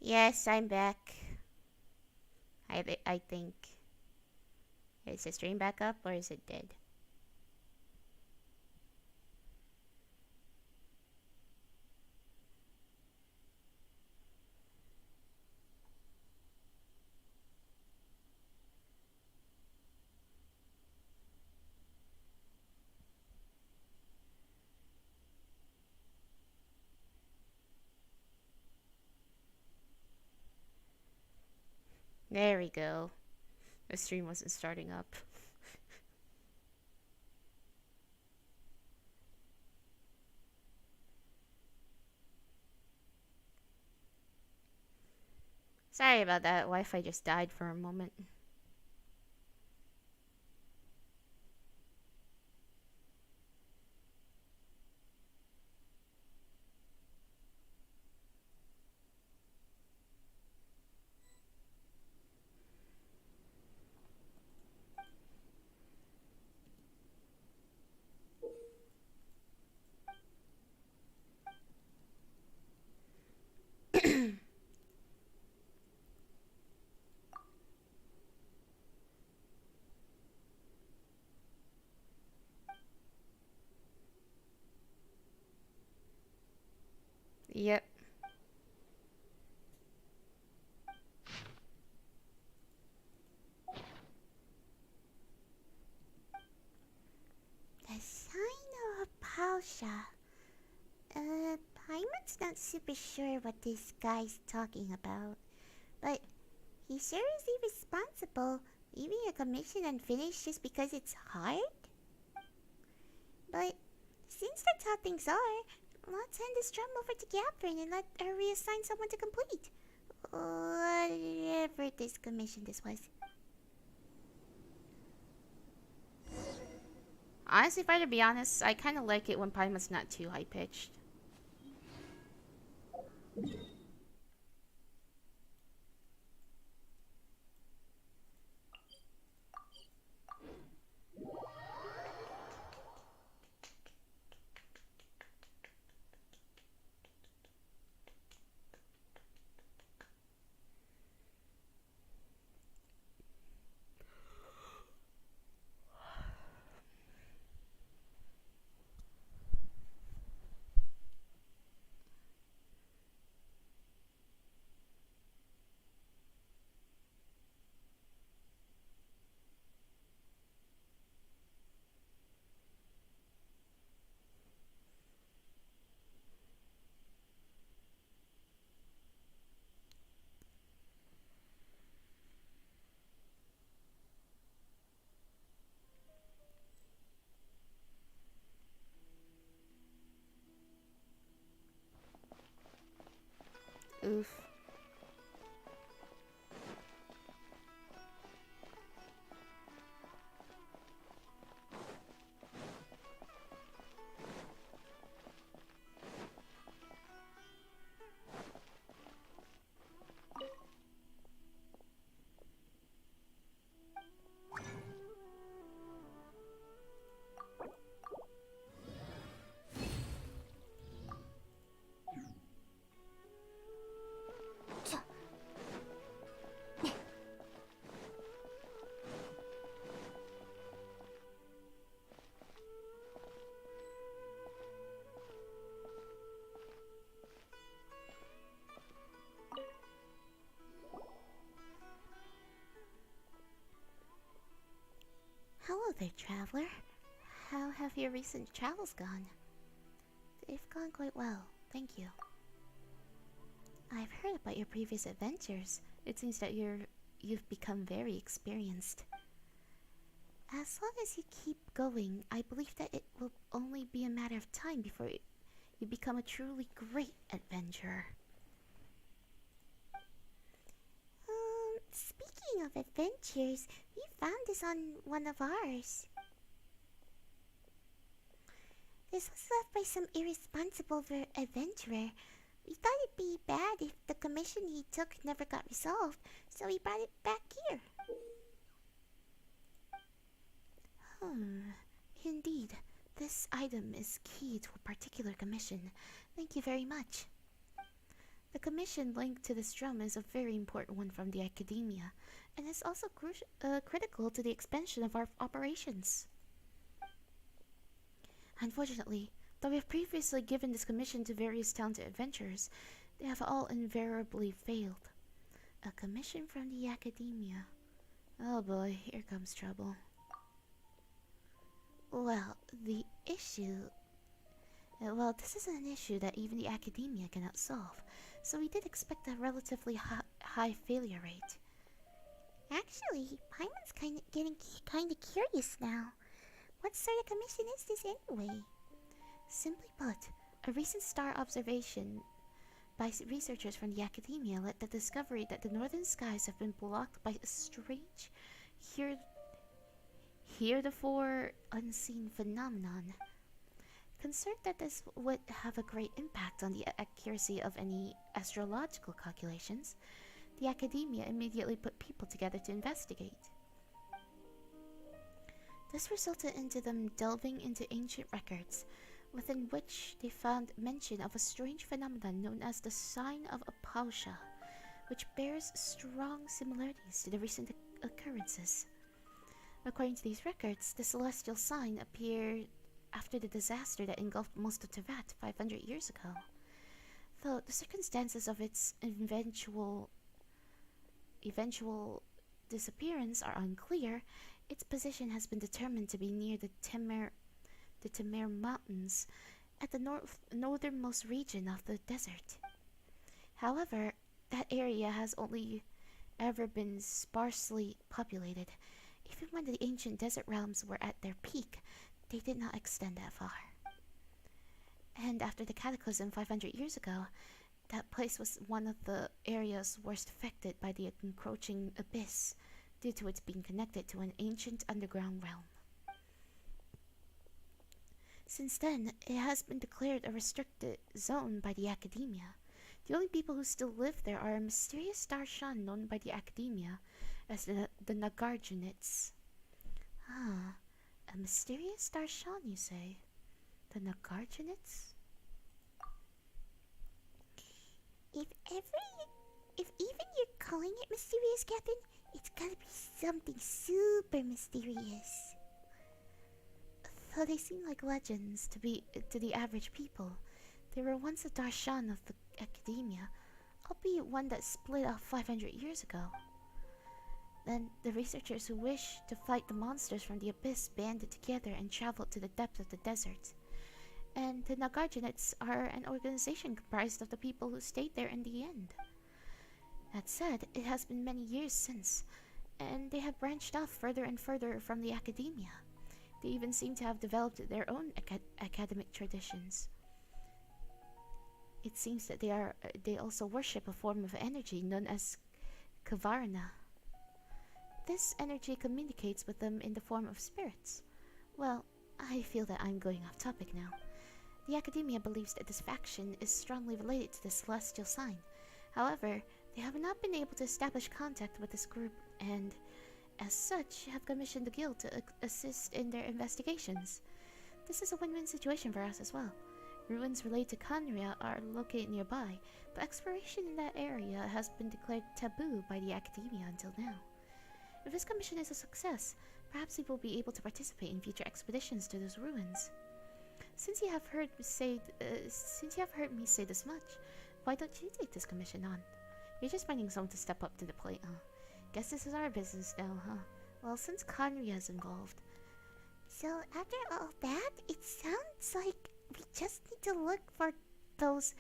Yes, I'm back. I think. Is the stream back up or is it dead? There we go. The stream wasn't starting up. Sorry about that. Wi-Fi just died for a moment. Yep. The sign of Pausha. Paimon's not super sure what this guy's talking about, but he sure is irresponsible, leaving a commission unfinished just because it's hard? But since that's how things are, let's hand this drum over to Catherine and let her reassign someone to complete whatever this commission this was. Honestly, if I had to be honest, I kind of like it when Paimon's not too high-pitched. Oof. Hello there, traveler. How have your recent travels gone? They've gone quite well, thank you. I've heard about your previous adventures. It seems that you've become very experienced. As long as you keep going, I believe that it will only be a matter of time before you become a truly great adventurer. Speaking of adventures, we found this on one of ours. This was left by some irresponsible adventurer. We thought it'd be bad if the commission he took never got resolved, so we brought it back here. Indeed, this item is key to a particular commission. Thank you very much. The commission linked to this drum is a very important one from the academia, and is also critical to the expansion of our operations. Unfortunately, though we have previously given this commission to various talented adventurers, they have all invariably failed. A commission from the academia. Oh boy, here comes trouble. Well, the issue... Well, this is an issue that even the academia cannot solve, so we did expect a relatively high failure rate. Actually, Paimon's getting kinda curious now. What sort of commission is this anyway? Simply put, a recent star observation by researchers from the academia led to the discovery that the northern skies have been blocked by a strange, heretofore unseen phenomenon. Concerned that this would have a great impact on the accuracy of any astrological calculations, the academia immediately put people together to investigate. This resulted into them delving into ancient records, within which they found mention of a strange phenomenon known as the Sign of Apausha, which bears strong similarities to the recent occurrences. According to these records, the celestial sign appeared after the disaster that engulfed most of Teyvat 500 years ago. Though the circumstances of its eventual disappearance are unclear, its position has been determined to be near the Temer Mountains at the northernmost region of the desert. However, that area has only ever been sparsely populated. Even when the ancient desert realms were at their peak, they did not extend that far. And after the cataclysm 500 years ago, that place was one of the areas worst affected by the encroaching abyss, due to its being connected to an ancient underground realm. Since then, it has been declared a restricted zone by the academia. The only people who still live there are a mysterious darshan known by the academia as the Nagarjunites. Ah, a mysterious darshan, you say? The Nagarjunites? If even you're calling it mysterious, Captain, it's gotta be something super mysterious. Though they seem like legends to the average people, they were once a darshan of the academia, albeit one that split off 500 years ago. Then the researchers who wished to fight the monsters from the abyss banded together and traveled to the depths of the desert. And the Nagarjunites are an organization comprised of the people who stayed there in the end. That said, it has been many years since, and they have branched off further and further from the academia. They even seem to have developed their own academic traditions. It seems that they also worship a form of energy known as Kavarna. This energy communicates with them in the form of spirits. Well, I feel that I'm going off topic now. The academia believes that this faction is strongly related to the celestial sign. However, they have not been able to establish contact with this group, and as such, have commissioned the guild to assist in their investigations. This is a win-win situation for us as well. Ruins related to Khaenri'ah are located nearby, but exploration in that area has been declared taboo by the academia until now. If this commission is a success, perhaps we will be able to participate in future expeditions to those ruins. Since you have heard me say this much, why don't you take this commission on? You're just finding someone to step up to the plate, huh? Guess this is our business now, huh? Well, since Khaenri'ah is involved. So after all that, it sounds like we just need to look for those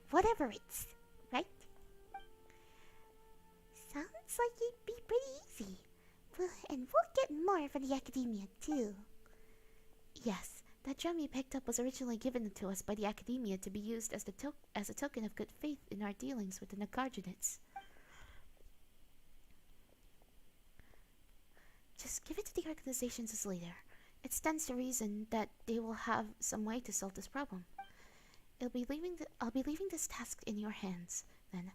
whatever it's, right? Sounds like it'd be pretty easy. And we'll get more from the academia too. Yes, that gem you picked up was originally given to us by the academia to be used as a token of good faith in our dealings with the Nagarjunites. Just give it to the organizations as leader. It stands to reason that they will have some way to solve this problem. I'll be leaving this task in your hands. Then,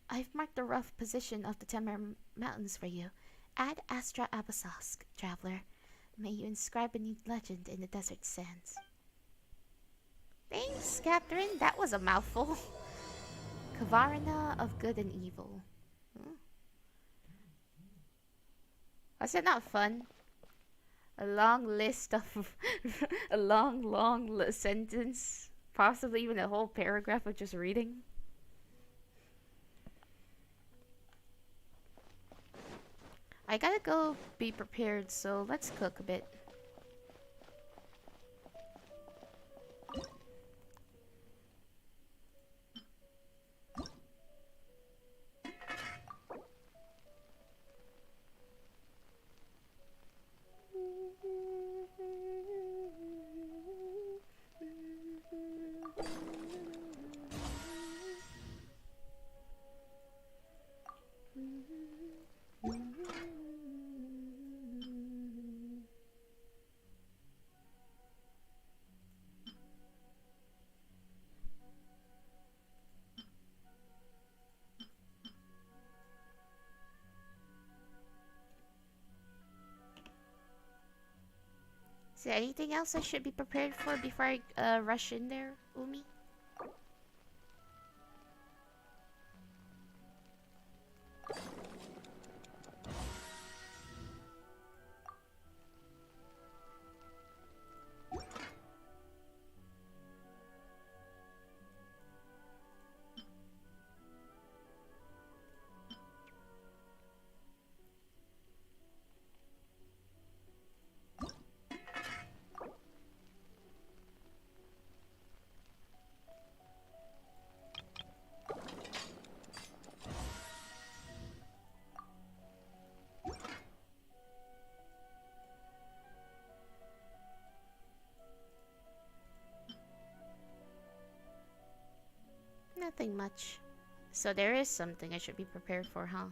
I've marked the rough position of the Temer Mountains for you. Ad Astra Abasask, traveler. May you inscribe a new legend in the desert sands. Thanks, Catherine. That was a mouthful. Kavarna of Good and Evil. Hmm. Was it not fun? A long list of a long sentence, possibly even a whole paragraph of just reading. I gotta go be prepared, so let's cook a bit. Is there anything else I should be prepared for before I rush in there, Umi? Nothing much. So there is something I should be prepared for, huh?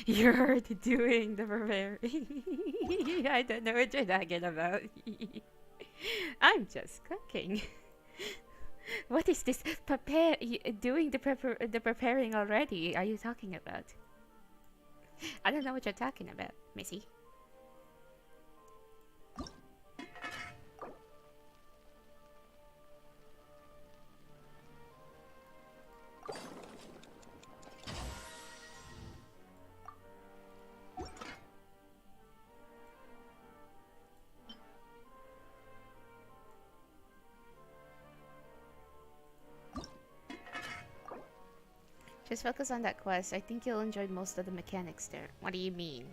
You're already doing the preparing. I don't know what you're talking about. I'm just cooking. What is this doing the preparing already? Are you talking about? I don't know what you're talking about, Missy. Just focus on that quest. I think you'll enjoy most of the mechanics there. What do you mean?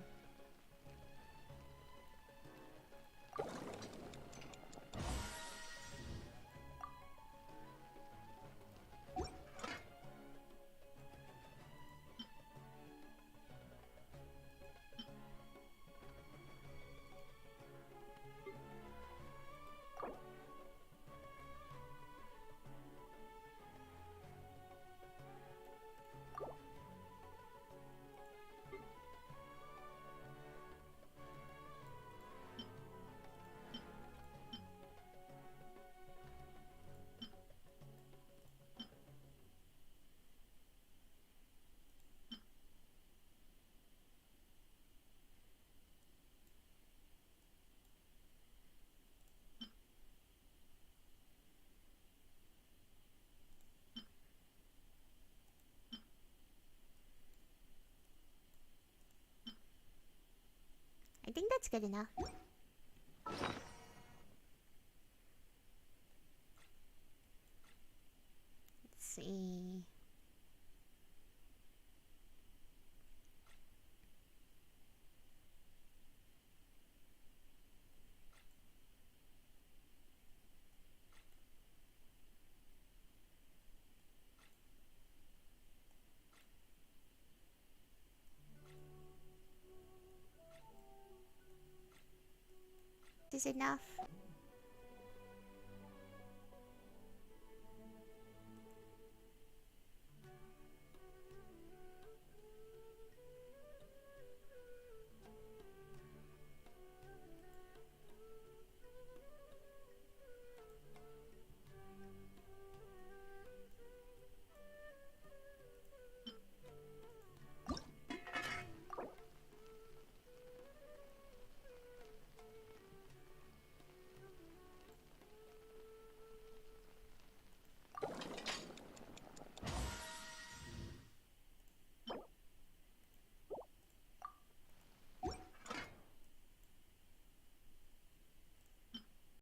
I think that's good enough. Let's see. Is enough?